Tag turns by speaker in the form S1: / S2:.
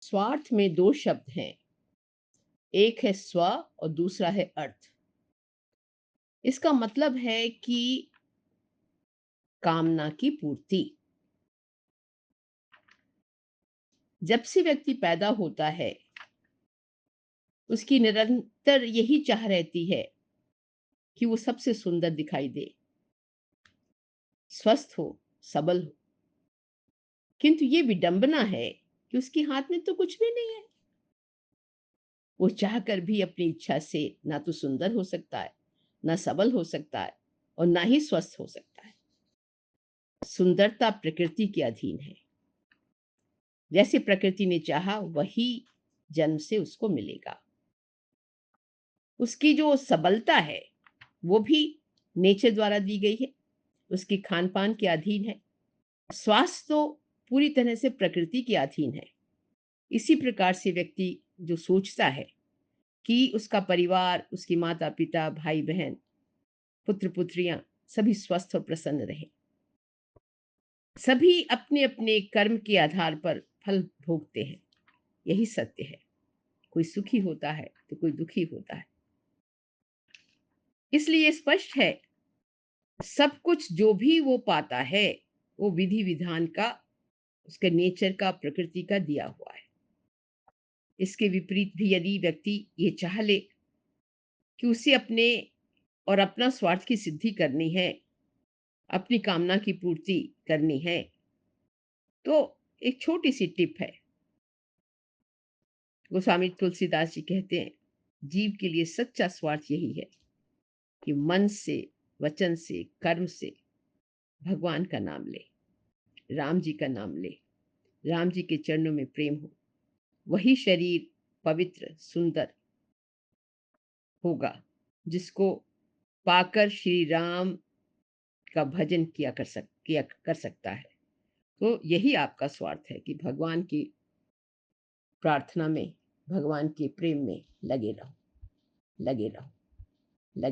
S1: स्वार्थ में 2 शब्द हैं, एक है स्व और दूसरा है अर्थ। इसका मतलब है कि कामना की पूर्ति। जब से व्यक्ति पैदा होता है, उसकी निरंतर यही चाह रहती है कि वो सबसे सुंदर दिखाई दे, स्वस्थ हो, सबल हो। किंतु ये विडंबना है कि उसके हाथ में तो कुछ भी नहीं है। वो चाहकर भी अपनी इच्छा से ना तो सुंदर हो सकता है, ना सबल हो सकता है और ना ही स्वस्थ हो सकता है। सुंदरता प्रकृति के अधीन है। जैसे प्रकृति ने चाहा वही जन्म से उसको मिलेगा। उसकी जो सबलता है वो भी नेचर द्वारा दी गई है, उसकी खान-पान के अधीन है। स्वास्थ्य तो पूरी तरह से प्रकृति के अधीन है। इसी प्रकार से व्यक्ति जो सोचता है कि उसका परिवार, उसके माता-पिता, भाई-बहन, पुत्र-पुत्रियाँ सभी स्वस्थ और प्रसन्न रहें। सभी अपने-अपने कर्म के आधार पर फल भोगते हैं, यही सत्य है। कोई सुखी होता है, तो कोई दुखी होता है। इसलिए स्पष्ट है, सब कुछ जो भी वो पाता है, वो विधि-विधान का, उसके नेचर का, प्रकृति का दिया हुआ है। इसके विपरीत भी यदि व्यक्ति ये चाह ले कि उसे अपने और अपना स्वार्थ की सिद्धि करनी है, अपनी कामना की पूर्ति करनी है, तो एक छोटी-सी टिप है। गोस्वामी तुलसीदास जी कहते हैं, जीव के लिए सच्चा स्वार्थ यही है कि मन से, वचन से, कर्म से भगवान का नाम ले, राम जी का नाम ले, राम जी के चरणों में प्रेम हो। वही शरीर पवित्र, सुंदर होगा, जिसको पाकर श्री राम का भजन किया कर सकता है। तो यही आपका स्वार्थ है कि भगवान की प्रार्थना में, भगवान के प्रेम में लगे रहो, लगे रहो।